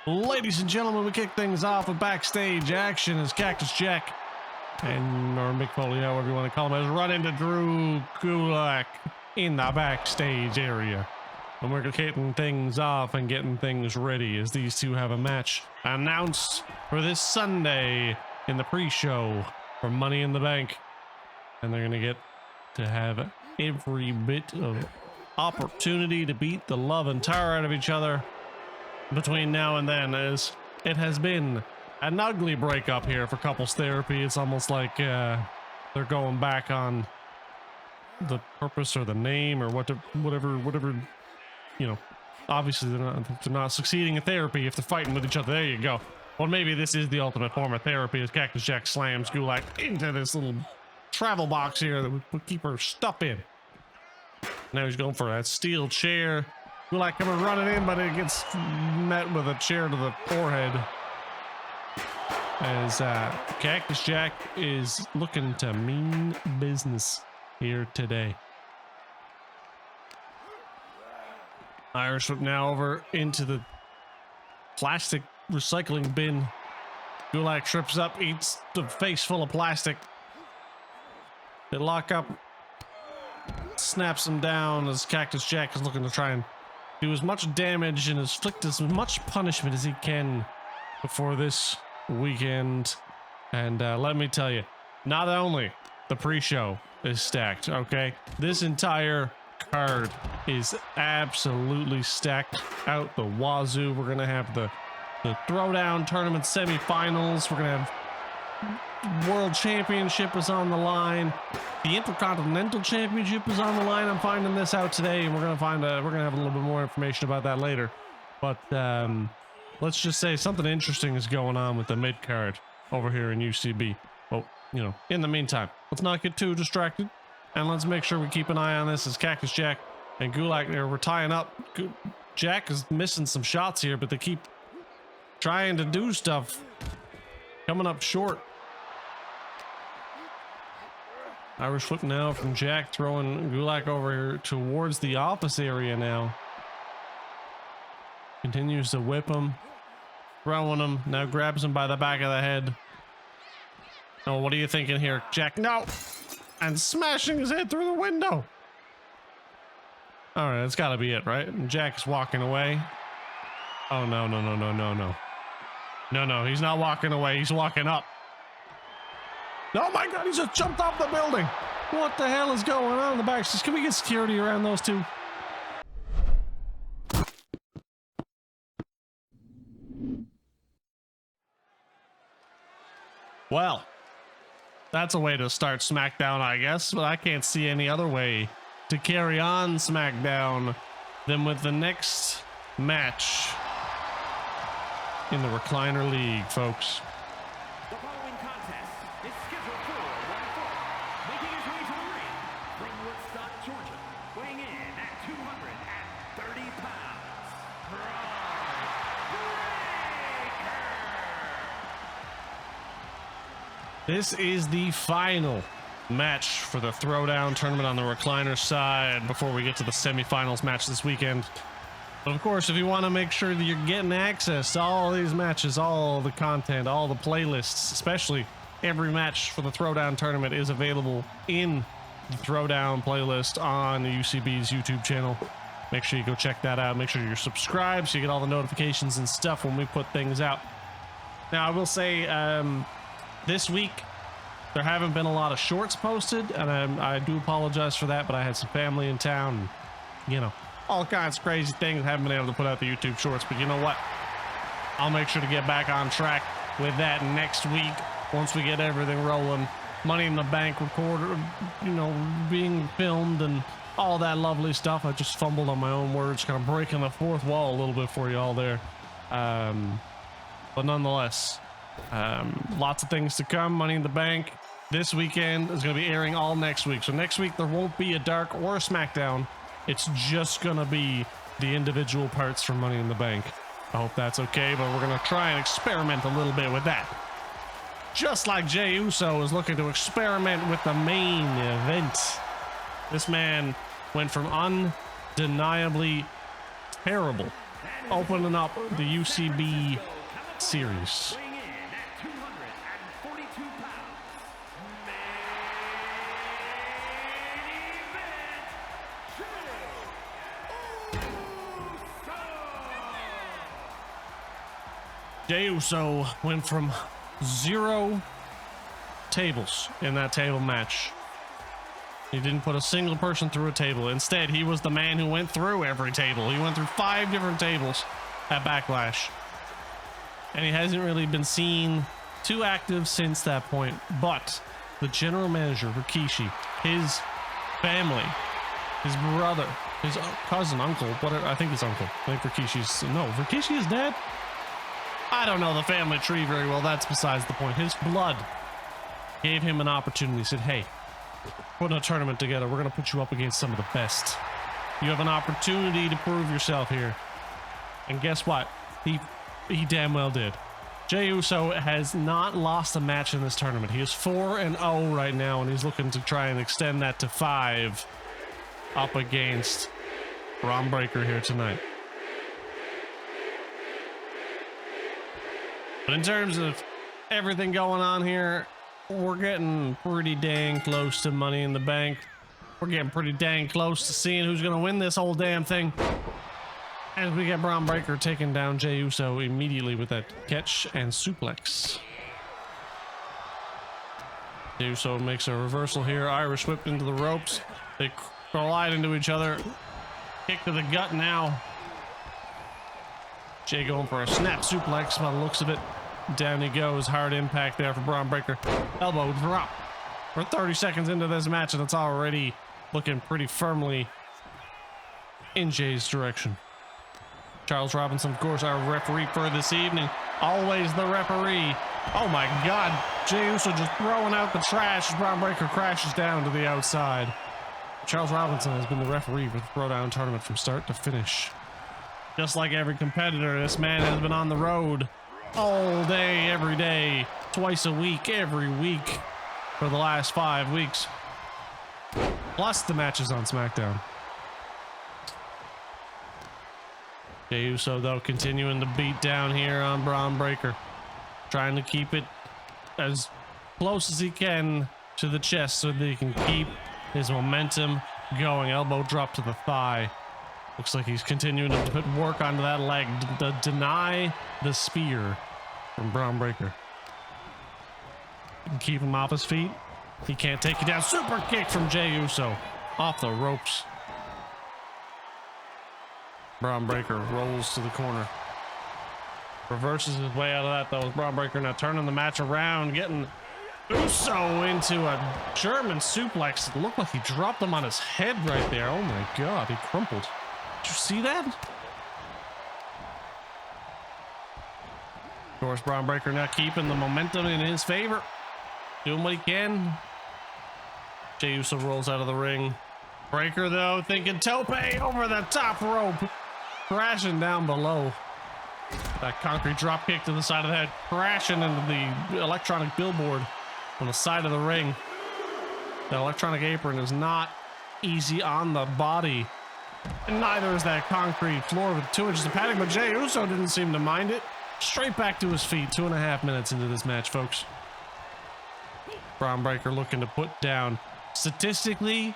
Ladies and gentlemen, we kick things off with backstage action as Cactus Jack and or Mick Foley, however you want to call him, has run into Drew Gulak in the backstage area. And we're kicking things off and getting things ready as these two have a match announced for this Sunday in the pre-show for Money in the Bank. And they're going to get to have every bit of opportunity to beat the love and tar out of each other between now and then, as it has been an ugly breakup here for couples therapy. It's almost like they're going back on the purpose or the name or whatever, you know. Obviously they're not succeeding in therapy if they're fighting with each other. There you go. Well, maybe this is the ultimate form of therapy as Cactus Jack slams Gulak into this little travel box here that we keep her stuff in. Now he's going for that steel chair. Gulak coming running in, but it gets met with a chair to the forehead as Cactus Jack is looking to mean business here today. Irish whip now over into the plastic recycling bin. Gulak trips up, eats the face full of plastic. They lock up, snaps him down as Cactus Jack is looking to try and do as much damage and inflict as much punishment as he can before this weekend. And let me tell you, not only the pre-show is stacked, okay? This entire card is absolutely stacked out the wazoo. We're gonna have the Throwdown Tournament semifinals. We're gonna have World Championship is on the line. The Intercontinental Championship is on the line. I'm finding this out today, and we're gonna have a little bit more information about that later. But let's just say something interesting is going on with the mid card over here in UCB. Well, you know, in the meantime, let's not get too distracted, and let's make sure we keep an eye on this as Cactus Jack and Gulak there. We're tying up. Jack is missing some shots here, but they keep trying to do stuff, coming up short. Irish flip now from Jack, throwing Gulak over here towards the office area now. Continues to whip him, throwing him, now grabs him by the back of the head. Oh, what are you thinking here, Jack? No! And smashing his head through the window. All right, that's gotta be it, right? And Jack is walking away. Oh, no. No, he's not walking away, he's walking up. Oh my God, he just jumped off the building. What the hell is going on in the back? Can we get security around those two? Well, that's a way to start SmackDown, I guess, but I can't see any other way to carry on SmackDown than with the next match in the Recliner League, folks. The following contest is scheduled for one fall, making his way to the ring from Woodstock, Georgia, weighing in at 230 pounds, Breaker. This is the final match for the Throwdown Tournament on the Recliner side before we get to the semifinals match this weekend. But of course, if you want to make sure that you're getting access to all these matches, all the content, all the playlists, especially every match for the Throwdown Tournament is available in the Throwdown playlist on the UCB's YouTube channel. Make sure you go check that out. Make sure you're subscribed so you get all the notifications and stuff when we put things out. Now, I will say this week there haven't been a lot of shorts posted, and I do apologize for that, but I had some family in town, and, you know, all kinds of crazy things. Haven't been able to put out the YouTube shorts, but you know what? I'll make sure to get back on track with that next week once we get everything rolling. Money in the Bank recorder, you know, being filmed and all that lovely stuff. I just fumbled on my own words, kind of breaking the fourth wall a little bit for you all there. But nonetheless, lots of things to come. Money in the Bank this weekend is going to be airing all next week. So next week there won't be a Dark or a SmackDown. It's just gonna be the individual parts from Money in the Bank. I hope that's okay, but we're gonna try and experiment a little bit with that. Just like Jey Uso is looking to experiment with the main event. This man went from undeniably terrible opening up the UCB series. Weighing in at 242 pounds, Jey Uso went from 0 tables in that table match. He didn't put a single person through a table. Instead, he was the man who went through every table. He went through 5 different tables at Backlash. And he hasn't really been seen too active since that point. But the general manager, Rikishi, his family, his brother, his cousin, uncle, whatever, I think his uncle. I think Rikishi is dead? I don't know the family tree very well. That's besides the point. His blood gave him an opportunity. He said, hey, putting a tournament together, we're going to put you up against some of the best. You have an opportunity to prove yourself here. And guess what? He damn well did. Jey Uso has not lost a match in this tournament. He is 4-0 right now, and he's looking to try and extend that to 5 up against Bron Breakker here tonight. But in terms of everything going on here, we're getting pretty dang close to Money in the Bank. We're getting pretty dang close to seeing who's going to win this whole damn thing. As we get Bron Breakker taking down Jey Uso immediately with that catch and suplex. Jey Uso makes a reversal here. Irish whipped into the ropes. They collide into each other. Kick to the gut now. Jey going for a snap suplex by the looks of it. Down he goes. Hard impact there for Bron Breakker. Elbow drop. We're 30 seconds into this match and it's already looking pretty firmly in Jey's direction. Charles Robinson, of course, our referee for this evening. Always the referee. Oh my God. Jey Uso just throwing out the trash as Bron Breakker crashes down to the outside. Charles Robinson has been the referee for the Throwdown tournament from start to finish. Just like every competitor, this man has been on the road all day, every day, twice a week, every week for the last 5 weeks. Plus the matches on SmackDown. Jey Uso, though, continuing to beat down here on Bron Breakker. Trying to keep it as close as he can to the chest so that he can keep his momentum going. Elbow drop to the thigh. Looks like he's continuing to put work onto that leg to deny the spear from Bron Breakker. Keep him off his feet. He can't take you down. Super kick from Jey Uso off the ropes. Bron Breakker rolls to the corner. Reverses his way out of that, though. Bron Breakker now turning the match around, getting Uso into a German suplex. It looked like he dropped him on his head right there. Oh my God, he crumpled. Did you see that? Of course, Bron Breakker now keeping the momentum in his favor. Doing what he can. Jey Uso rolls out of the ring. Breakker, though, thinking tope over the top rope. Crashing down below. That concrete drop kick to the side of the head. Crashing into the electronic billboard on the side of the ring. That electronic apron is not easy on the body. And neither is that concrete floor with 2 inches of padding, but Jey Uso didn't seem to mind it. Straight back to his feet. 2.5 minutes into this match, folks. Bron Breakker looking to put down. Statistically,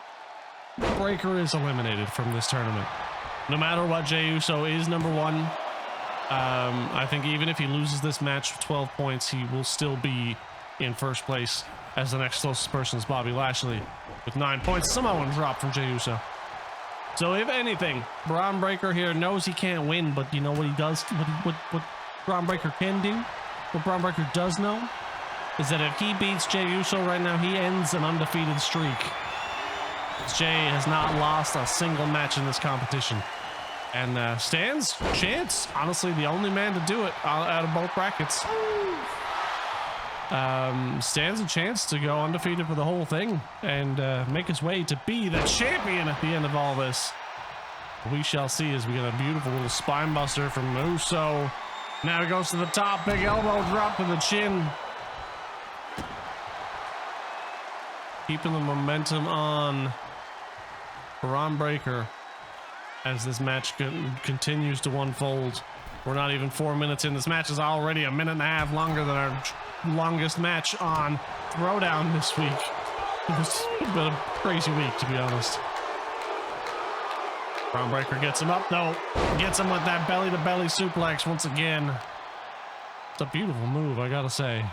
Breakker is eliminated from this tournament. No matter what, Jey Uso is number 1. I think even if he loses this match with 12 points, he will still be in first place, as the next closest person is Bobby Lashley with 9 points. Samoan drop from Jey Uso. So if anything, Bron Breakker here knows he can't win, but you know what he does, what Bron Breakker can do? What Bron Breakker does know is that if he beats Jey Uso right now, he ends an undefeated streak. Jey has not lost a single match in this competition. And stands a chance, honestly, the only man to do it out of both brackets. Stands a chance to go undefeated for the whole thing and make his way to be the champion at the end of all this. We shall see as we get a beautiful little spine buster from Uso. Now he goes to the top, big elbow drop to the chin. Keeping the momentum on. Bron Breakker as this match continues to unfold. We're not even 4 minutes in. This match is already a minute and a half longer than our longest match on Throwdown this week. It's been a crazy week, to be honest. Brown Breaker gets him up, though. Gets him with that belly-to-belly suplex once again. It's a beautiful move, I gotta say.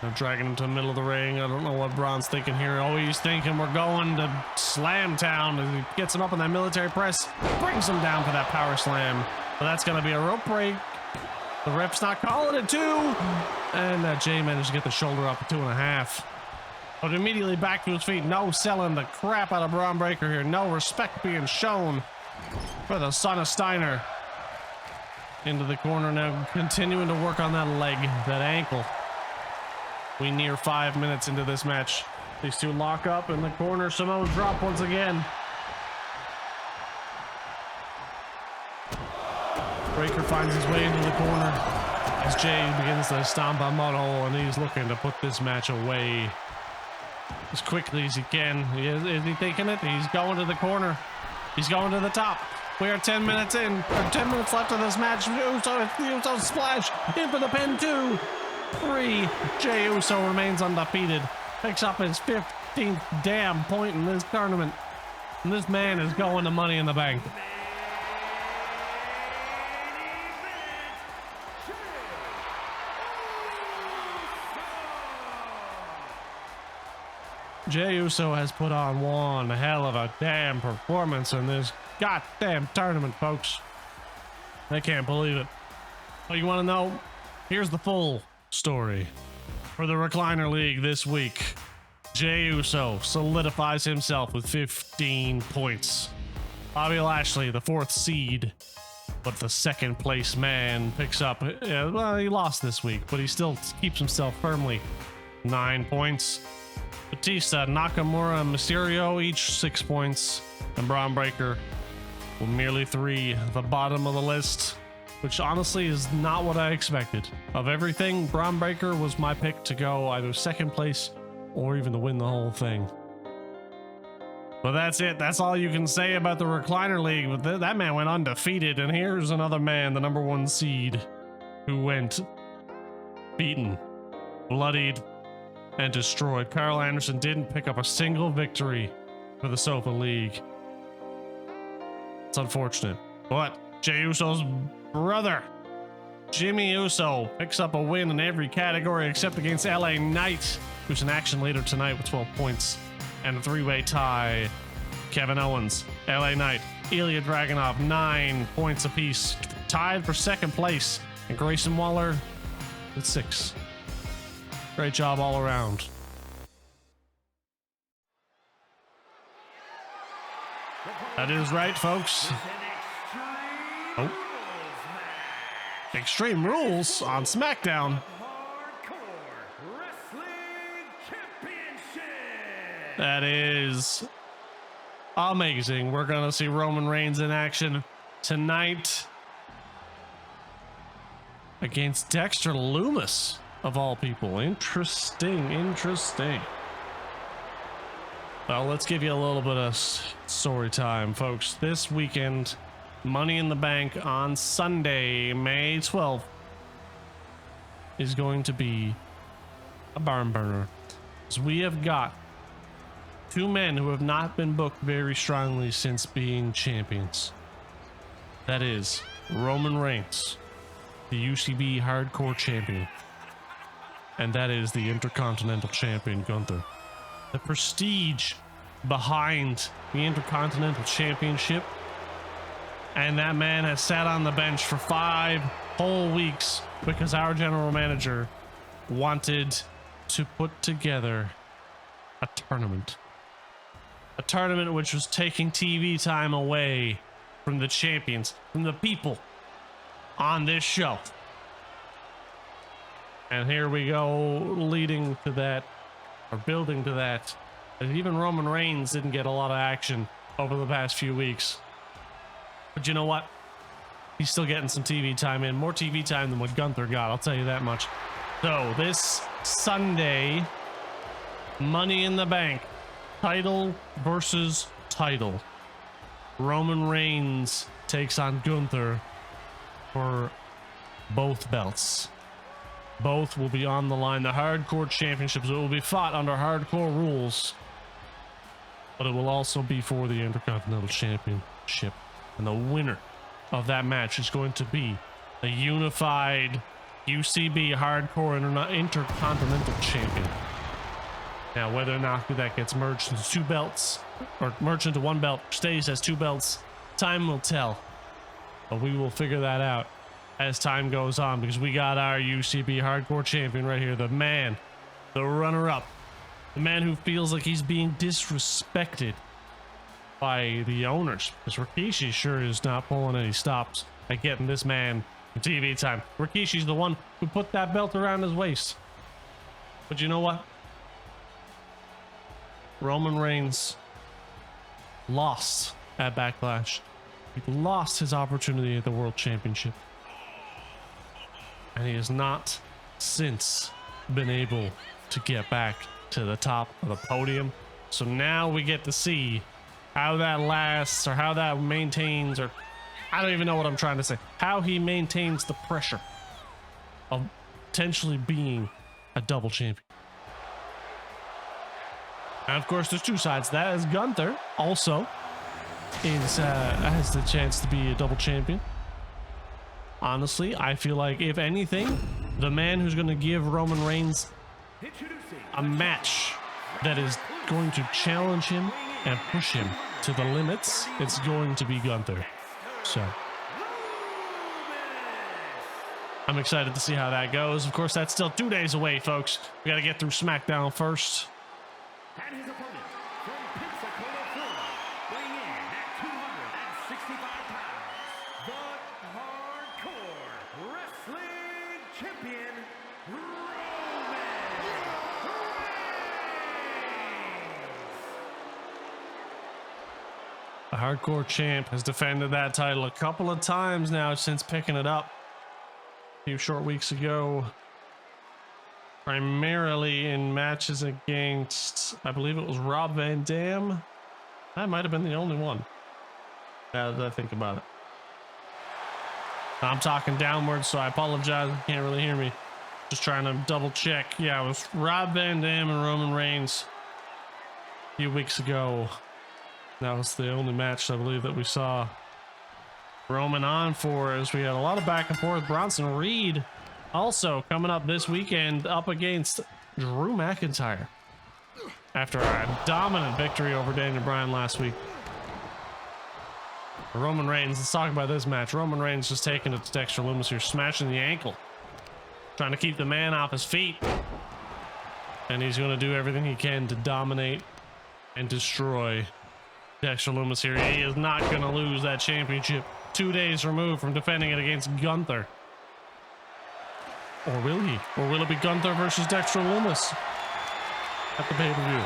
They're dragging him to the middle of the ring. I don't know what Braun's thinking here. Oh, he's thinking we're going to Slam Town. As he gets him up in that military press, brings him down for that power slam. But that's going to be a rope break. The ref's not calling it 2. And Jay managed to get the shoulder up to 2.5. But immediately back to his feet. No selling the crap out of Braun Breaker here. No respect being shown for the son of Steiner. Into the corner now, continuing to work on that leg, that ankle. We near 5 minutes into this match. These two lock up in the corner. Samoa drop once again. Breaker finds his way into the corner as Jay begins to stomp on Moto, and he's looking to put this match away as quickly as he can. Is he thinking it? He's going to the corner. He's going to the top. We are 10 minutes in. 10 minutes left of this match. Uso splash in for the pin 2. 3. Jey Uso remains undefeated. Picks up his 15th damn point in this tournament. And this man is going to Money in the Bank. Jey Uso has put on one hell of a damn performance in this goddamn tournament, folks. I can't believe it. Oh, you want to know? Here's the full story. For the Recliner League this week, Jey Uso solidifies himself with 15 points. Bobby Lashley, the 4th seed, but the 2nd place man, picks up, well, he lost this week, but he still keeps himself firmly 9 points. Batista, Nakamura, and Mysterio, each 6 points, and Braun Breaker with merely 3. The bottom of the list, which honestly is not what I expected. Of everything, Braun Breaker was my pick to go either 2nd place or even to win the whole thing. But that's it. That's all you can say about the Recliner League. But that man went undefeated, and here's another man, the number 1 seed, who went beaten, bloodied, and destroyed. Carl Anderson didn't pick up a single victory for the Sofa League. It's unfortunate. But Jey Uso's brother, Jimmy Uso, picks up a win in every category except against LA Knight, who's in action later tonight with 12 points. And a 3-way tie. Kevin Owens, LA Knight, Ilya Dragunov, 9 points apiece. Tied for 2nd place. And Grayson Waller with 6. Great job all around. That is right, folks. Oh. Extreme Rules on SmackDown. That is amazing. We're going to see Roman Reigns in action tonight against Dexter Lumis, of all people. Interesting. Well, let's give you a little bit of story time, folks. This weekend, Money in the Bank on Sunday, May 12th, is going to be a barn burner. So we have got 2 men who have not been booked very strongly since being champions. That is Roman Reigns, the UCB Hardcore Champion, and that is the Intercontinental Champion, Gunther. The prestige behind the Intercontinental Championship, and that man has sat on the bench for 5 whole weeks because our general manager wanted to put together a tournament. A tournament which was taking TV time away from the champions, from the people on this show. And here we go, leading to that, or building to that. And even Roman Reigns didn't get a lot of action over the past few weeks. But you know what? He's still getting some TV time in. More TV time than what Gunther got, I'll tell you that much. So this Sunday, Money in the Bank, title versus title. Roman Reigns takes on Gunther for both belts. Both will be on the line. The hardcore championships will be fought under hardcore rules, but it will also be for the Intercontinental Championship. And the winner of that match is going to be the unified UCB hardcore Intercontinental Champion. Now, whether or not that gets merged into two belts, or merged into one belt, stays as two belts, time will tell. But we will figure that out as time goes on, because we got our UCB hardcore champion right here, the man, the runner-up, the man who feels like he's being disrespected by the owners, because Rikishi sure is not pulling any stops at getting this man TV time. Rikishi's the one who put that belt around his waist. But you know what? Roman Reigns lost at Backlash. He lost his opportunity at the World Championship. And he has not since been able to get back to the top of the podium. So now we get to see how that lasts, or how that maintains, or I don't even know what I'm trying to say. How he maintains the pressure of potentially being a double champion. And of course, there's two sides to that. As Gunther also has the chance to be a double champion. Honestly, I feel like, if anything, the man who's going to give Roman Reigns a match that is going to challenge him and push him to the limits, it's going to be Gunther. So I'm excited to see how that goes. Of course, that's still 2 days away, folks. We got to get through SmackDown first. And his opponent from Pensacola, Florida, weighing in at 265 pounds, the Hardcore Wrestling Champion, Roman Reigns. The Hardcore Champ has defended that title a couple of times now since picking it up a few short weeks ago. Primarily in matches against, I believe it was Rob Van Dam. That might have been the only one, now that I think about it. I'm talking downwards, so I apologize. You can't really hear me. Just trying to double check. Yeah, it was Rob Van Dam and Roman Reigns a few weeks ago. That was the only match, I believe, that we saw Roman on for, as we had a lot of back and forth. Bronson Reed also coming up this weekend up against Drew McIntyre after a dominant victory over Daniel Bryan last week. Roman Reigns, let's talk about this match. Roman Reigns just taking it to Dexter Lumis here, smashing the ankle, trying to keep the man off his feet. And he's going to do everything he can to dominate and destroy Dexter Lumis here. He is not going to lose that championship 2 days removed from defending it against Gunther. Or will he? Or will it be Gunther versus Dexter Lumis at the pay-per-view?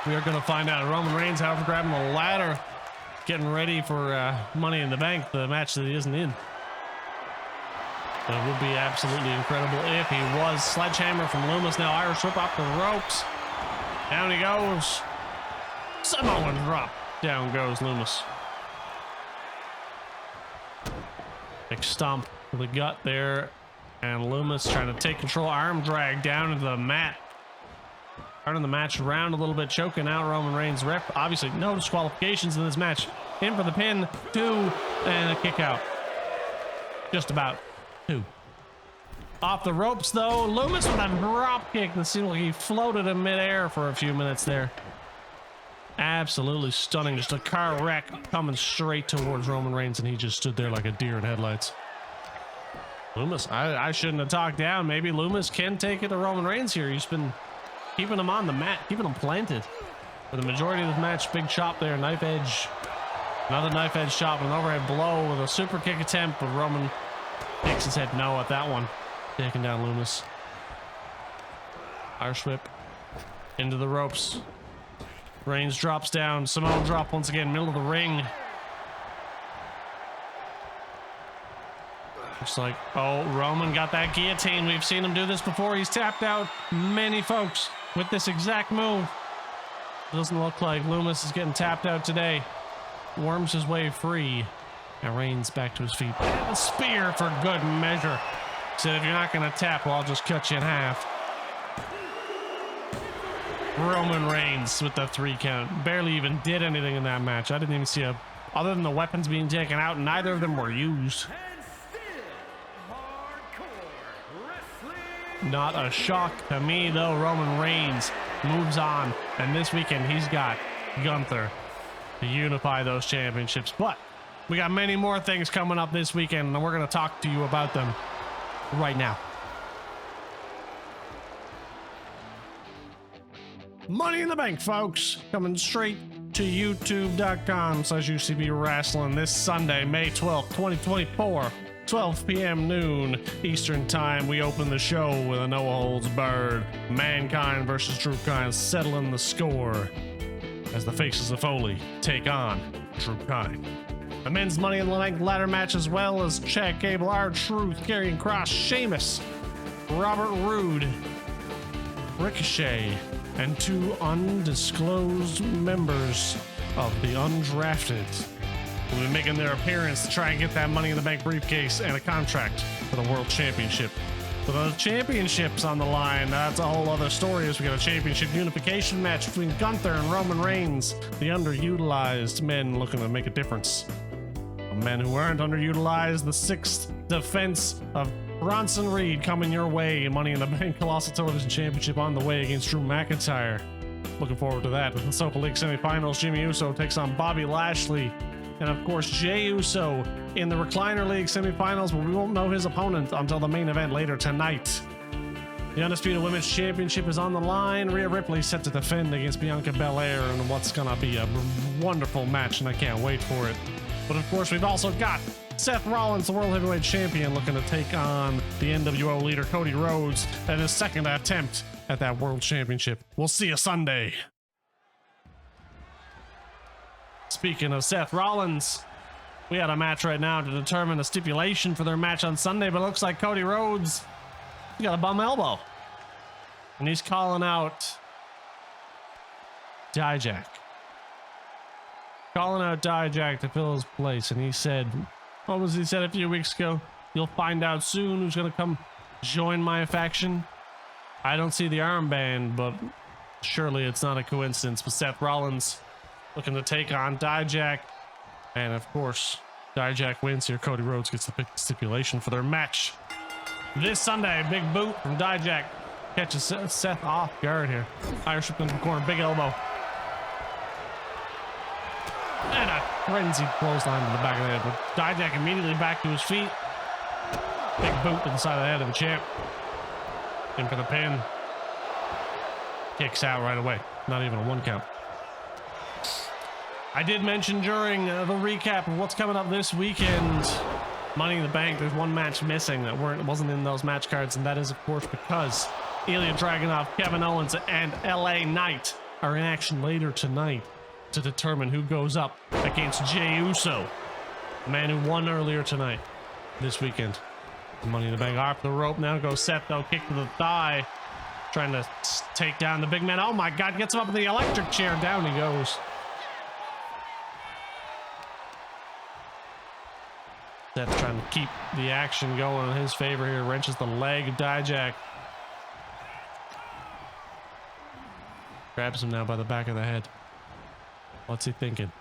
We are going to find out. Roman Reigns, however, grabbing the ladder, getting ready for Money in the Bank, the match that he isn't in. But it would be absolutely incredible if he was. Sledgehammer from Lumis, now Irish whip off the ropes. Down he goes. Samoan drop. Down goes Lumis. Big stomp to the gut there. And Lumis trying to take control. Arm drag down into the mat. Turning the match around a little bit. Choking out Roman Reigns. Ref, obviously no disqualifications in this match. In for the pin. 2. And a kick out. Just about 2. Off the ropes though. Lumis with a drop kick that seemed like he floated in midair for a few minutes there. Absolutely stunning. Just a car wreck coming straight towards Roman Reigns, and he just stood there like a deer in headlights. Lumis, I shouldn't have talked down. Maybe Lumis can take it to Roman Reigns here. He's been keeping him on the mat, keeping him planted for the majority of the match. Big chop there, knife edge. Another knife edge chop, an overhead blow with a super kick attempt, but Roman takes his head no at that one. Taking down Lumis. Irish whip into the ropes. Reigns drops down. Samoan drop once again, middle of the ring. Looks like, oh, Roman got that guillotine. We've seen him do this before. He's tapped out many folks with this exact move. Doesn't look like Loomis is getting tapped out today. Worms his way free. And Reigns back to his feet. And a spear for good measure. Said if you're not going to tap, well, I'll just cut you in half. Roman Reigns with the 3 count. Barely even did anything in that match. I didn't even see other than the weapons being taken out, neither of them were used. And still, hardcore wrestling. Not a shock to me, though. Roman Reigns moves on. And this weekend, he's got Gunther to unify those championships. But we got many more things coming up this weekend, and we're going to talk to you about them right now. Money in the Bank, folks, coming straight to youtube.com/UCB Wrestling this Sunday, May 12th, 2024, 12 p.m. noon Eastern Time. We open the show with a no-holds-barred Mankind versus Drew Kine settling the score as the Faces of Foley take on Drew Kine. The men's Money in the Bank ladder match, as well as Chad Gable, R-Truth, Karrion Kross, Sheamus, Robert Roode, Ricochet, and 2 undisclosed members of the Undrafted will be making their appearance to try and get that Money in the Bank briefcase and a contract for the World Championship. So the championship's on the line. That's a whole other story, as we got a championship unification match between Gunther and Roman Reigns, the underutilized men looking to make a difference. The men who aren't underutilized, the 6th defense of Bronson Reed coming your way. Money in the Bank Colossal Television Championship on the way against Drew McIntyre. Looking forward to that. In the Sopa League semifinals, Jimmy Uso takes on Bobby Lashley. And of course, Jey Uso in the Recliner League semifinals, but we won't know his opponent until the main event later tonight. The Undisputed Women's Championship is on the line. Rhea Ripley set to defend against Bianca Belair in what's gonna be a wonderful match, and I can't wait for it. But of course, we've also got Seth Rollins, the World Heavyweight Champion, looking to take on the NWO leader Cody Rhodes at his second attempt at that World Championship. We'll see you Sunday. Speaking of Seth Rollins, we got a match right now to determine a stipulation for their match on Sunday, but it looks like Cody Rhodes, he got a bum elbow. And he's calling out Dijak. Calling out Dijak to fill his place, and he said, what was he said a few weeks ago? You'll find out soon who's gonna come join my faction. I don't see the armband, but surely it's not a coincidence. But Seth Rollins looking to take on Dijak, and of course Dijak wins here. Cody Rhodes gets the pick stipulation for their match this Sunday. Big boot from Dijak catches Seth off guard here. Irish whip into the corner, big elbow. And a frenzied clothesline to the back of the head. But Dijak immediately back to his feet. Big boot to the side of the head of the champ. In for the pin. Kicks out right away. Not even a 1 count. I did mention during the recap of what's coming up this weekend, Money in the Bank, there's one match missing that wasn't in those match cards, and that is, of course, because Ilya Dragunov, Kevin Owens, and LA Knight are in action later tonight to determine who goes up against Jey Uso, the man who won earlier tonight, this weekend. Money in the Bank off the rope now goes Seth, though, kick to the thigh, trying to take down the big man. Oh my God, gets him up in the electric chair, down he goes. Seth trying to keep the action going in his favor here, wrenches the leg of Dijak. Grabs him now by the back of the head. What's he thinking?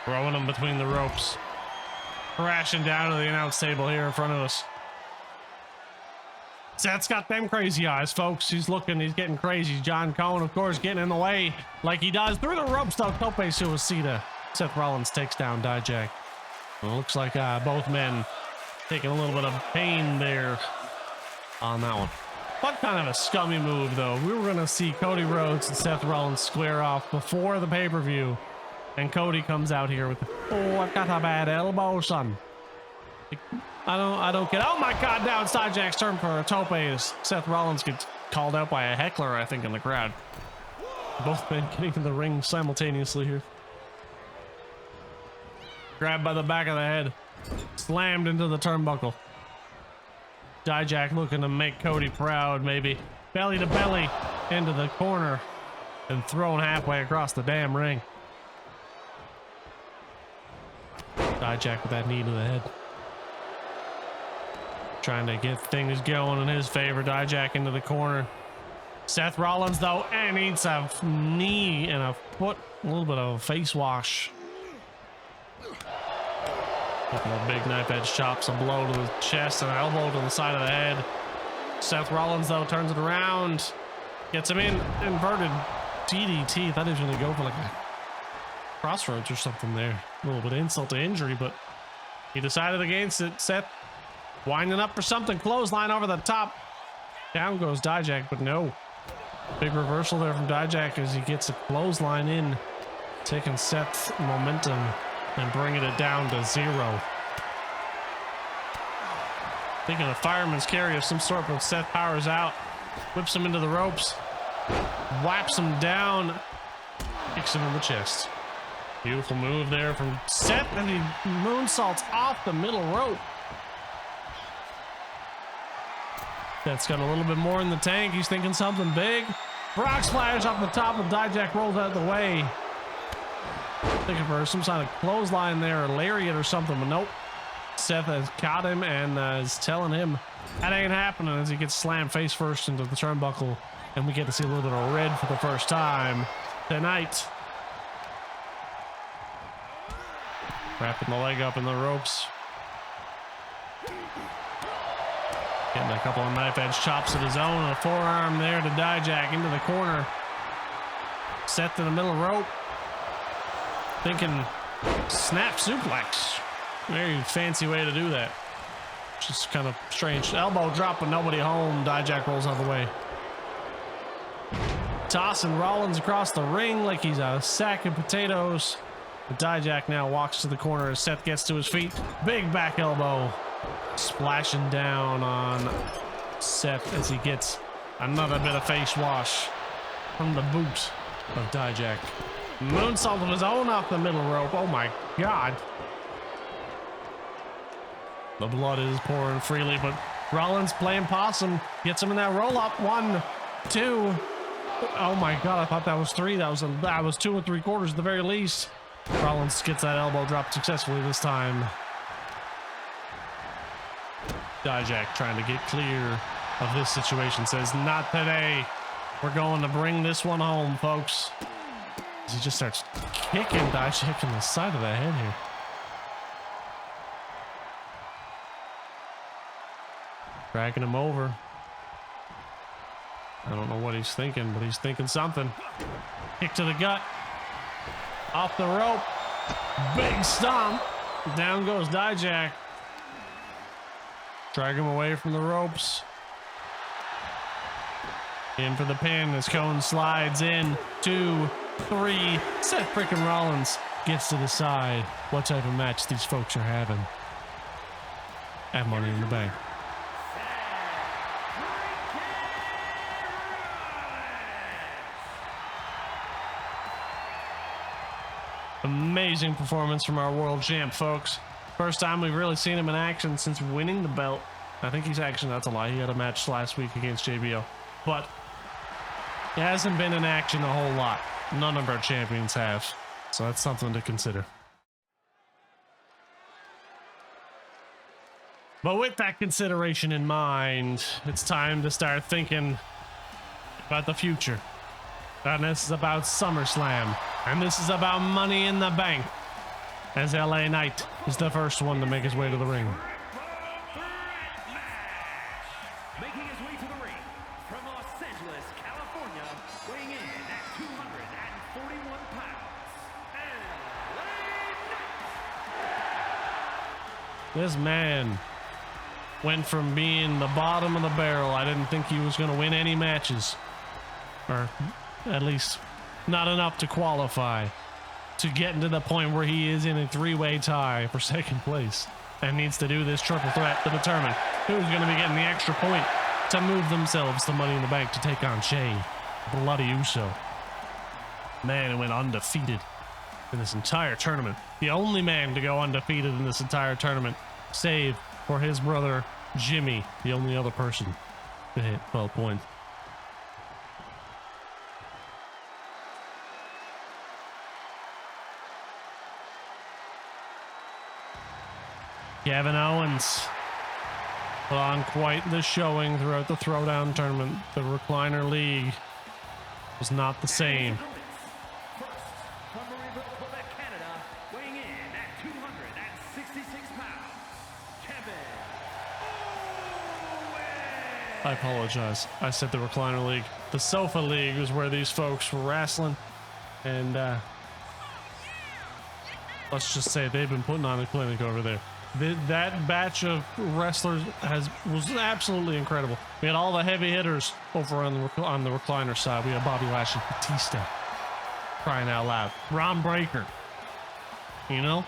Throwing him between the ropes. Crashing down to the announce table here in front of us. Seth's got them crazy eyes, folks. He's getting crazy. John Cohen, of course, getting in the way like he does. Through the ropes, though, Tope Suicida. Seth Rollins takes down Dijak. It looks like both men taking a little bit of pain there on that one. What kind of a scummy move, though. We were going to see Cody Rhodes and Seth Rollins square off before the pay-per-view. And Cody comes out here with, oh, I've got a bad elbow, son. I don't get, oh my God, now it's Dijak's turn for a tope as Seth Rollins gets called out by a heckler, I think, in the crowd. Both men getting to the ring simultaneously here. Grabbed by the back of the head. Slammed into the turnbuckle. Dijak looking to make Cody proud, maybe. Belly to belly. into the corner and thrown halfway across the damn ring. Dijak with that knee to the head. Trying to get things going in his favor. Dijak into the corner. Seth Rollins, though, needs a knee and a foot. A little bit of a face wash. Couple of big knife edge chops, a blow to the chest, and an elbow to the side of the head. Seth Rollins, though, turns it around. Gets him in. Inverted DDT. Thought he was going to go for like a crossroads or something there. A little bit of insult to injury, but he decided against it. Seth winding up for something. Clothesline over the top. Down goes Dijak, but no. Big reversal there from Dijak as he gets a clothesline in, taking Seth's momentum and bringing it down to 0. Thinking a fireman's carry of some sort, but Seth powers out, whips him into the ropes, whaps him down, kicks him in the chest. Beautiful move there from Seth, and he moonsaults off the middle rope. Seth's got a little bit more in the tank. He's thinking something big. Brock splash off the top, and Dijak rolls out of the way. Thinking for some kind of clothesline there, or lariat or something, but nope. Seth has caught him and is telling him that ain't happening as he gets slammed face first into the turnbuckle, and we get to see a little bit of red for the first time tonight. Wrapping the leg up in the ropes. Getting a couple of knife edge chops of his own, and a forearm there to Dijak into the corner. Seth in the middle rope. Thinking snap suplex. Very fancy way to do that. Just kind of strange. Elbow drop, but nobody home. Dijak rolls out of the way. Tossing Rollins across the ring like he's a sack of potatoes. But Dijak now walks to the corner as Seth gets to his feet. Big back elbow. Splashing down on Seth as he gets another bit of face wash from the boot of Dijak. Moonsault of his own off the middle rope. Oh my God. The blood is pouring freely, but Rollins playing possum. Gets him in that roll up. 1, 2. Oh my God, I thought that was 3. That was 2 3/4 at the very least. Rollins gets that elbow drop successfully this time. Dijak trying to get clear of this situation, says, not today. We're going to bring this one home, folks. As he just starts kicking Dijak in the side of the head here. Dragging him over. I don't know what he's thinking, but he's thinking something. Kick to the gut. Off the rope. Big stomp. Down goes Dijak. Drag him away from the ropes. In for the pin as Cone slides in. 2, 3. Seth frickin' Rollins gets to decide what type of match these folks are having at Money in the Bank. Amazing performance from our world champ, folks. First time we've really seen him in action since winning the belt. I think he's actually, that's a lie. He had a match last week against JBL. But he hasn't been in action a whole lot. None of our champions have. So that's something to consider. But with that consideration in mind, it's time to start thinking about the future. And this is about SummerSlam. And this is about Money in the Bank. As LA Knight is the first one to make his way to the ring. Making his way to the ring from Los Angeles, California, weighing in at 241 pounds, LA Knight. This man went from being the bottom of the barrel. I didn't think he was going to win any matches. Or at least not enough to qualify, to getting to the point where he is in a 3-way tie for second place and needs to do this triple threat to determine who's going to be getting the extra point to move themselves to Money in the Bank to take on Jey Bloody Uso. Man, who went undefeated in this entire tournament. The only man to go undefeated in this entire tournament, save for his brother Jimmy, the only other person to hit 12 points. Kevin Owens put on quite the showing throughout the Throwdown tournament. The Recliner League was not the same. First, from Marieville, Quebec, Canada, weighing in at 266 pounds, Kevin Owens. I apologize. I said the Recliner League. The Sofa League was where these folks were wrestling. And let's just say they've been putting on a clinic over there. That batch of wrestlers was absolutely incredible. We had all the heavy hitters over on the Recliner side. We had Bobby Lashley, Batista, crying out loud, Ron Breaker, you know?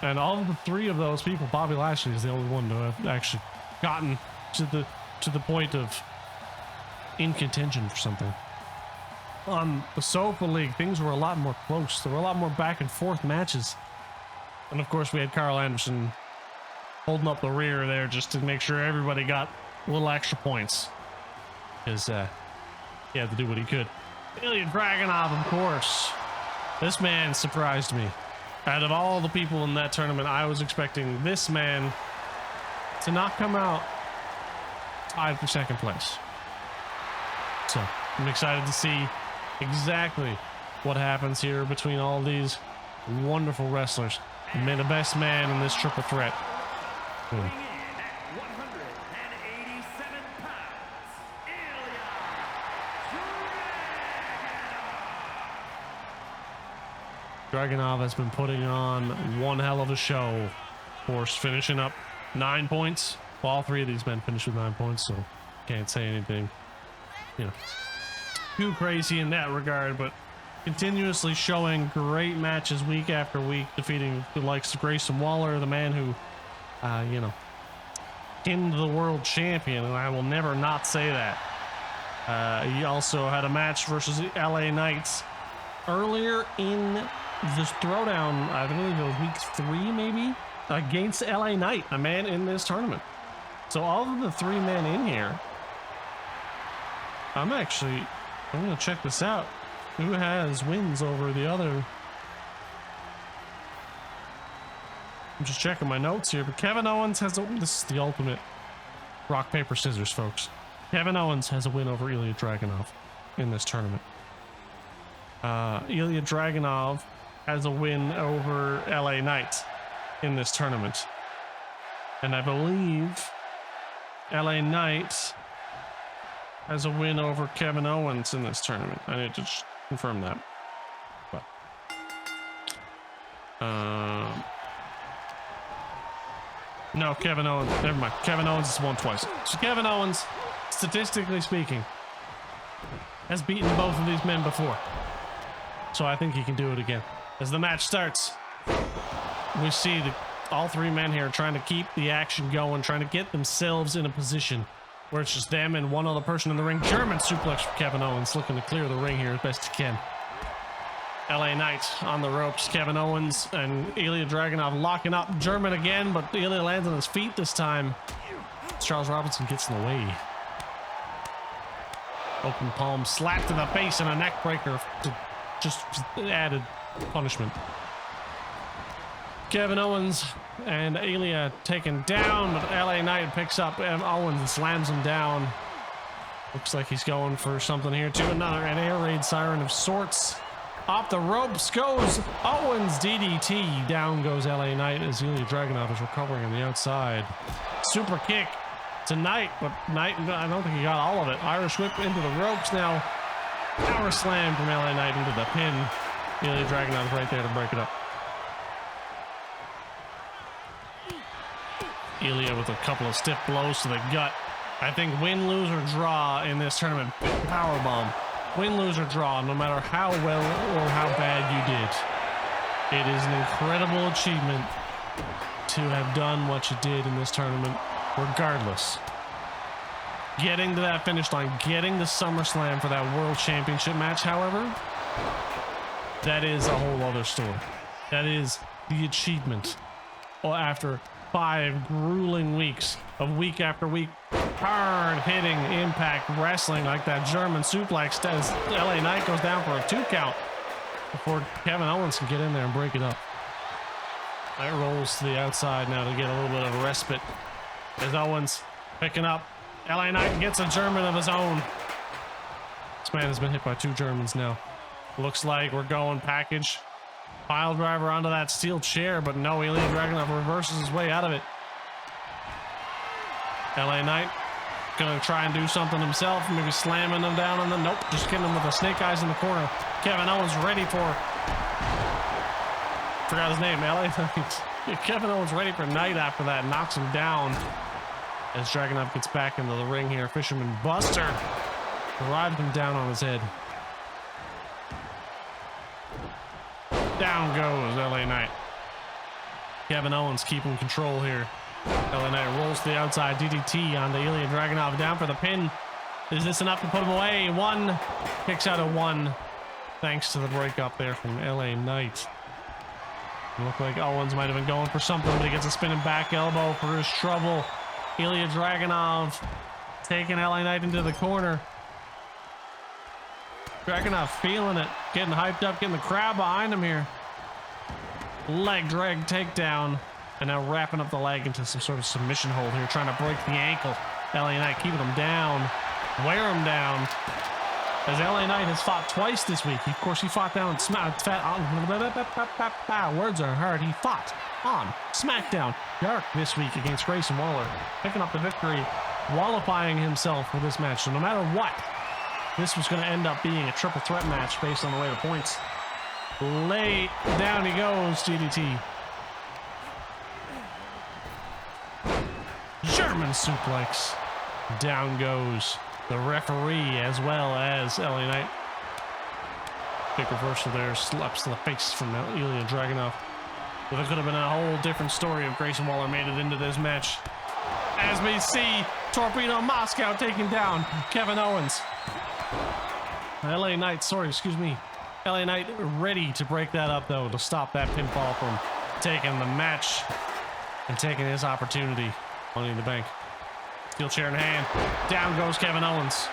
And all of the three of those people, Bobby Lashley is the only one to have actually gotten to the point of in contention for something. On the Sofa League, things were a lot more close. There were a lot more back and forth matches. And of course, we had Carl Anderson holding up the rear there just to make sure everybody got a little extra points. Because he had to do what he could. Ilya Dragunov, of course. This man surprised me. Out of all the people in that tournament, I was expecting this man to not come out tied for second place. So I'm excited to see exactly what happens here between all these wonderful wrestlers. And may the best man in this triple threat win. Weighing in at 187 pounds, Ilya Dragunov has been putting on one hell of a show. Of course, finishing up 9 points. Well, all three of these men finished with 9 points, so can't say anything, you know, too crazy in that regard, but continuously showing great matches week after week, defeating the likes of Grayson Waller, the man who, you know, pinned the world champion, and I will never not say that. He also had a match versus the LA Knights earlier in this Throwdown, I believe it was week 3 maybe, against LA Knight, a man in this tournament. So all of the three men in here, I'm gonna check this out. Who has wins over the other? I'm just checking my notes here, but Kevin Owens has this is the ultimate rock, paper, scissors, folks. Kevin Owens has a win over Ilya Dragunov in this tournament. Ilya Dragunov has a win over LA Knight in this tournament. And I believe LA Knight has a win over Kevin Owens in this tournament. I need to confirm that. But no, Kevin Owens, never mind. Kevin Owens has won twice. So Kevin Owens, statistically speaking, has beaten both of these men before. So I think he can do it again. As the match starts, we see all three men here trying to keep the action going, trying to get themselves in a position where it's just them and one other person in the ring. German suplex for Kevin Owens, looking to clear the ring here as best he can. LA Knight on the ropes. Kevin Owens and Ilya Dragunov locking up. German again, but Ilya lands on his feet this time. Charles Robinson gets in the way. Open palm slap to the face and a neck breaker to just added punishment. Kevin Owens and Ilya taken down, but LA Knight picks up Owens and slams him down. Looks like he's going for something here too. An air raid siren of sorts. Off the ropes goes Owens, DDT. Down goes LA Knight as Ilya Dragunov is recovering on the outside. Super kick to Knight, but Knight, I don't think he got all of it. Irish whip into the ropes now. Power slam from LA Knight into the pin. Ilya Dragunov is right there to break it up. Ilya with a couple of stiff blows to the gut. I think win, lose, or draw in this tournament. Powerbomb. Win, lose, or draw, no matter how well or how bad you did. It is an incredible achievement to have done what you did in this tournament, regardless. Getting to that finish line, getting the SummerSlam for that World Championship match, however, that is a whole other story. That is the achievement. Well, after 5 grueling weeks of week after week hard-hitting Impact Wrestling like that German suplex as LA Knight goes down for a 2 count before Kevin Owens can get in there and break it up. Knight rolls to the outside now to get a little bit of a respite. As Owens picking up. LA Knight gets a German of his own. This man has been hit by 2 Germans now. Looks like we're going package. Pile driver onto that steel chair, but no, Ilya Dragunov reverses his way out of it. LA Knight gonna try and do something himself, maybe slamming him down on the, nope, just getting him with the snake eyes in the corner. Kevin Owens ready for, forgot his name, LA Knight. Kevin Owens ready for Knight after that, knocks him down. As Dragunov gets back into the ring here, Fisherman Buster arrived him down on his head. Down goes LA Knight. Kevin Owens keeping control here. LA Knight rolls to the outside, DDT onto Ilya Dragunov, down for the pin. Is this enough to put him away? 1, kicks out of 1, thanks to the breakup there from LA Knight. It looked like Owens might have been going for something, but he gets a spinning back elbow for his trouble. Ilya Dragunov taking LA Knight into the corner. Dragunov feeling it, getting hyped up, getting the crowd behind him here. Leg drag takedown, and now wrapping up the leg into some sort of submission hold here, trying to break the ankle. LA Knight keeping him down, wear him down. As LA Knight has fought twice this week. Of course, he fought down words are hard. He fought on SmackDown Dark this week against Grayson Waller, picking up the victory, qualifying himself for this match. So no matter what, this was going to end up being a triple threat match based on the way the points. Lay down he goes, DDT. German suplex. Down goes the referee as well as LA Knight. Big reversal there, slaps to the face from Ilya Dragunov. But there could have been a whole different story if Grayson Waller made it into this match. As we see Torpedo Moscow taking down Kevin Owens. LA Knight, LA Knight ready to break that up though, to stop that pinfall from taking the match and taking his opportunity. Money in the Bank. Steel chair in hand. Down goes Kevin Owens.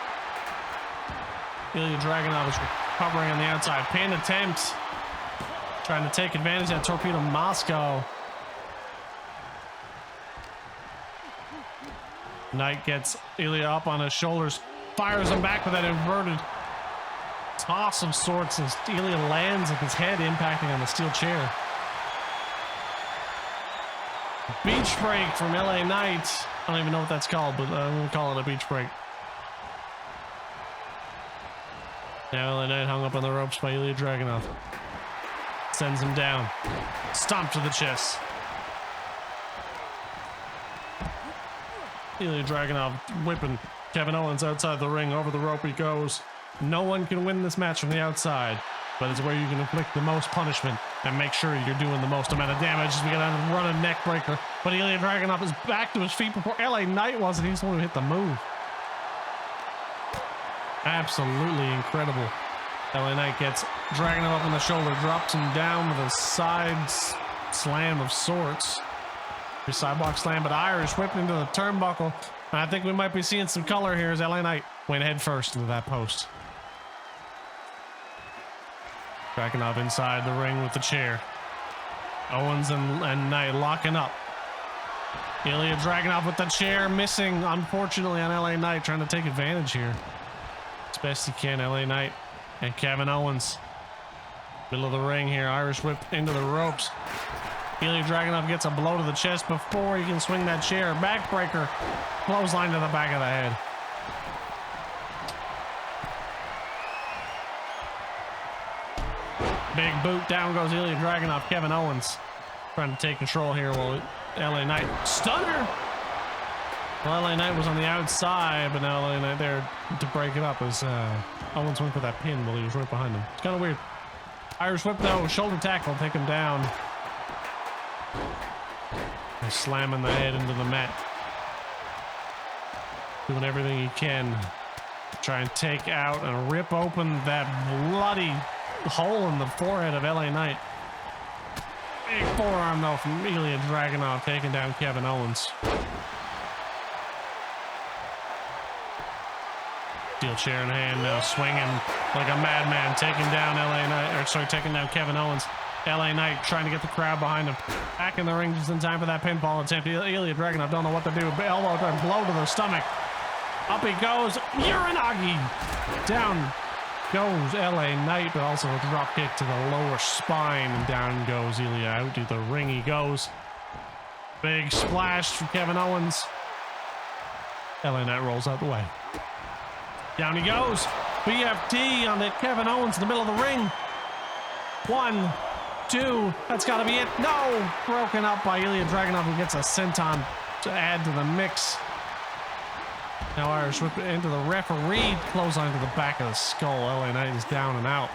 Ilya Dragunov is recovering on the outside. Pin attempt. Trying to take advantage of that Torpedo Moscow. Knight gets Ilya up on his shoulders. Fires him back with that inverted toss of sorts as Ilya lands with his head impacting on the steel chair. Beach break from LA Knight. I don't even know what that's called, but I'm going to call it a beach break. Now LA Knight hung up on the ropes by Ilya Dragunov. Sends him down. Stomp to the chest. Ilya Dragunov whipping Kevin Owens outside the ring. Over the rope he goes. No one can win this match from the outside, but it's where you can inflict the most punishment and make sure you're doing the most amount of damage. As we got to run a neck breaker, but Ilya Dragunov is back to his feet before LA Knight was, and he's the one who hit the move. Absolutely incredible. LA Knight gets Dragunov up on the shoulder, drops him down with a side slam of sorts. A sidewalk slam, but Irish whipped into the turnbuckle. And I think we might be seeing some color here as LA Knight went head first into that post. Dragunov inside the ring with the chair. Owens and Knight locking up. Ilya Dragunov with the chair missing, unfortunately, on LA Knight, trying to take advantage here. As best he can, LA Knight and Kevin Owens. Middle of the ring here, Irish whip into the ropes. Ilya Dragunov gets a blow to the chest before he can swing that chair. Backbreaker, clothesline to the back of the head. Big boot, down goes Ilya Dragunov. Kevin Owens trying to take control here while LA Knight stunner. Well, LA Knight was on the outside, but now LA Knight there to break it up as Owens went for that pin while he was right behind him. It's kind of weird. Irish whip though, shoulder tackle, take him down. And slamming the head into the mat. Doing everything he can to try and take out and rip open that bloody hole in the forehead of LA Knight. Big forearm though from Ilya Dragunov taking down Kevin Owens. Steel chair in hand now, swinging like a madman, taking down taking down Kevin Owens. LA Knight trying to get the crowd behind him. Back in the ring just in time for that pinfall attempt. Ilya Dragunov don't know what to do. Elbow trying to blow to the stomach. Up he goes. Uranagi. Down goes LA Knight, but also a drop kick to the lower spine. And down goes Ilya. Out to the ring he goes. Big splash from Kevin Owens. LA Knight rolls out the way. Down he goes. BFT on the Kevin Owens in the middle of the ring. 1, 2, that's got to be it. No! Broken up by Ilya Dragunov, who gets a senton to add to the mix. Now Irish whip it into the referee. Clothesline to the back of the skull. LA Knight is down and out.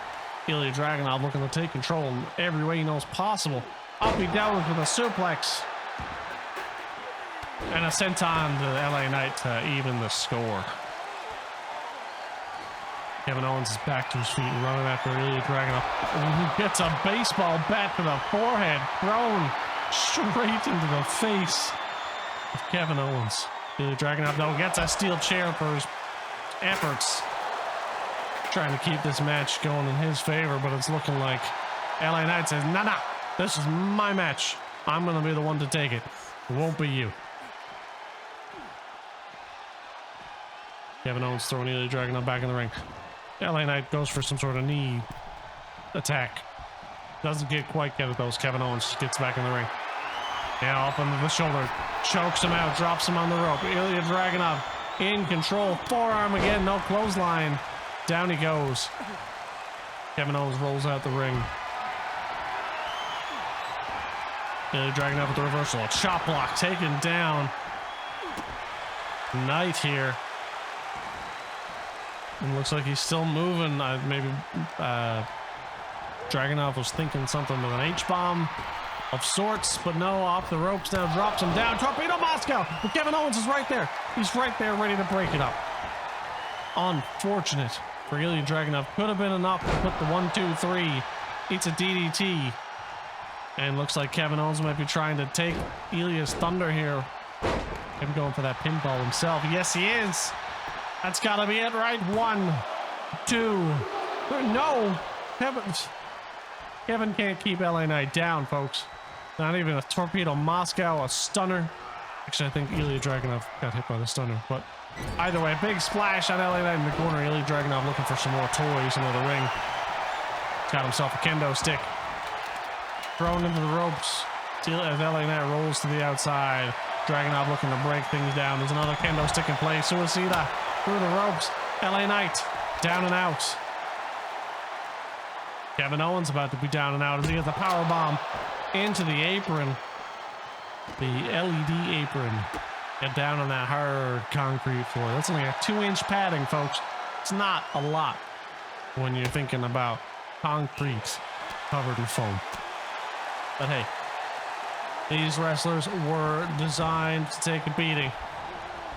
Ilya Dragunov looking to take control in every way he knows possible. Up he goes with a suplex. And a senton to LA Knight to even the score. Kevin Owens is back to his feet and running after Ilya Dragunov. He gets a baseball bat to the forehead, thrown straight into the face of Kevin Owens. Ilya Dragunov, though, gets a steel chair for his efforts. Trying to keep this match going in his favor, but it's looking like LA Knight says, nah, this is my match. I'm going to be the one to take it. It won't be you. Kevin Owens throwing Ilya Dragunov back in the ring. LA Knight goes for some sort of knee attack. Doesn't get quite get it though. Kevin Owens gets back in the ring. Now up under the shoulder. Chokes him out. Drops him on the rope. Ilya Dragunov in control. Forearm again. No clothesline. Down he goes. Kevin Owens rolls out the ring. Ilya Dragunov with the reversal. A chop block taken down. Knight here. And looks like he's still moving. Maybe Dragunov was thinking something with an H-bomb of sorts, but no, off the ropes now, drops him down. Torpedo Moscow, but Kevin Owens is right there. He's right there ready to break it up. Unfortunate for Ilya Dragunov. Could have been enough to put the 1, 2, 3. It's a DDT. And looks like Kevin Owens might be trying to take Ilya's thunder here. Him going for that pinfall himself. Yes, he is. That's gotta be it, right? 1, 2. No! Kevin can't keep LA Knight down, folks. Not even a torpedo Moscow, a stunner. Actually, I think Ilya Dragunov got hit by the stunner, but either way, big splash on LA Knight in the corner. Ilya Dragunov looking for some more toys into the ring. Got himself a kendo stick. Thrown into the ropes as LA Knight rolls to the outside. Dragunov looking to break things down. There's another kendo stick in play. Suicida through the ropes. LA Knight down and out. Kevin Owens about to be down and out as he gets a power bomb into the apron. The LED apron. Get down on that hard concrete floor. That's only a 2-inch padding, folks. It's not a lot when you're thinking about concrete covered in foam. But hey, these wrestlers were designed to take a beating.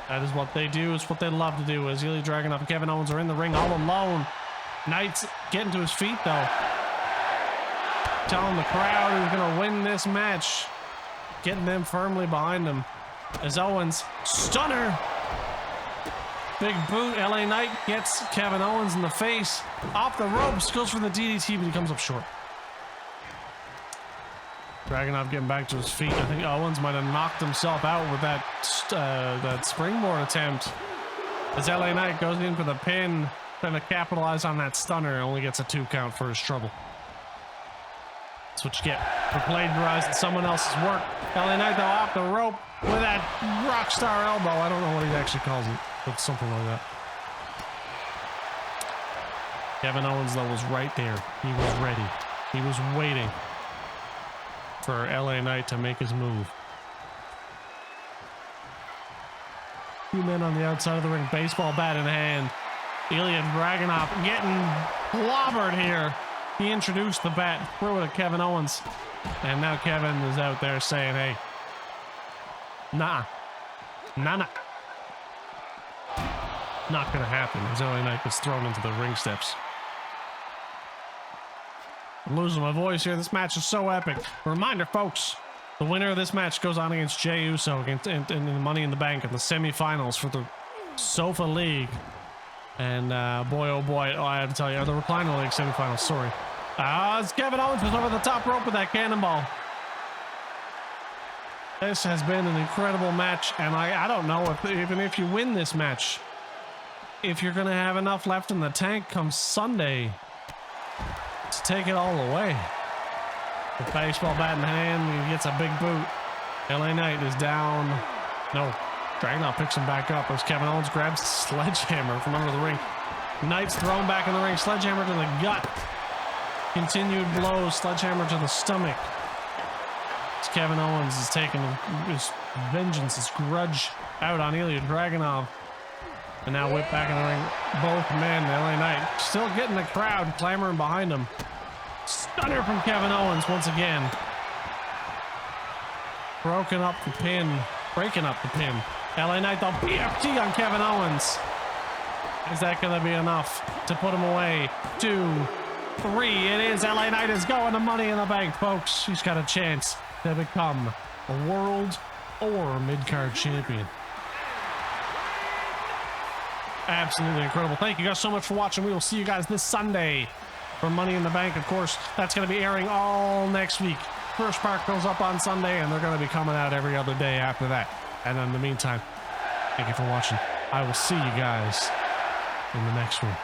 That is what they do. It's what they love to do. As Ilya Dragunov and Kevin Owens are in the ring all alone. Knight's getting to his feet, though. Telling the crowd who's going to win this match. Getting them firmly behind him. As Owens, stunner. Big boot. LA Knight gets Kevin Owens in the face. Off the ropes. Goes for the DDT, but he comes up short. Dragunov getting back to his feet. I think Owens might have knocked himself out with that springboard attempt. As LA Knight goes in for the pin, trying to capitalize on that stunner, only gets a 2 count for his trouble. That's what you get for plagiarizing someone else's work. LA Knight though off the rope with that rock star elbow. I don't know what he actually calls it, but something like that. Kevin Owens though was right there. He was ready. He was waiting for LA Knight to make his move. 2 men on the outside of the ring, baseball bat in hand. Ilya Dragunov getting clobbered here. He introduced the bat, threw it at Kevin Owens. And now Kevin is out there saying, hey, nah. Not gonna happen as LA Knight gets thrown into the ring steps. I'm losing my voice here. This match is so epic. Reminder, folks, the winner of this match goes on against Jey Uso in the Money in the Bank in the semifinals for the Sofa League. And boy, oh boy, I have to tell you, the Recliner League semifinals, sorry. As Kevin Owens was over the top rope with that cannonball. This has been an incredible match, and I don't know if even if you win this match, if you're going to have enough left in the tank come Sunday to take it all away. With baseball bat in hand, he gets a big boot. LA Knight is down. No, Dragunov picks him back up as Kevin Owens grabs the sledgehammer from under the ring. Knight's thrown back in the ring, sledgehammer to the gut. Continued blows, sledgehammer to the stomach. As Kevin Owens is taking his vengeance, his grudge out on Ilya Dragunov. And now whipped back in the ring. Both men, LA Knight, still getting the crowd clamoring behind him. Stunner from Kevin Owens once again. Breaking up the pin. LA Knight, the BFT on Kevin Owens. Is that going to be enough to put him away? 2, 3. It is. LA Knight is going to Money in the Bank, folks. He's got a chance to become a world or mid-card champion. Absolutely incredible. Thank you guys so much for watching. We will see you guys this Sunday for Money in the Bank. Of course, that's going to be airing all next week. First part goes up on Sunday, and they're going to be coming out every other day after that. And in the meantime, thank you for watching. I will see you guys in the next one.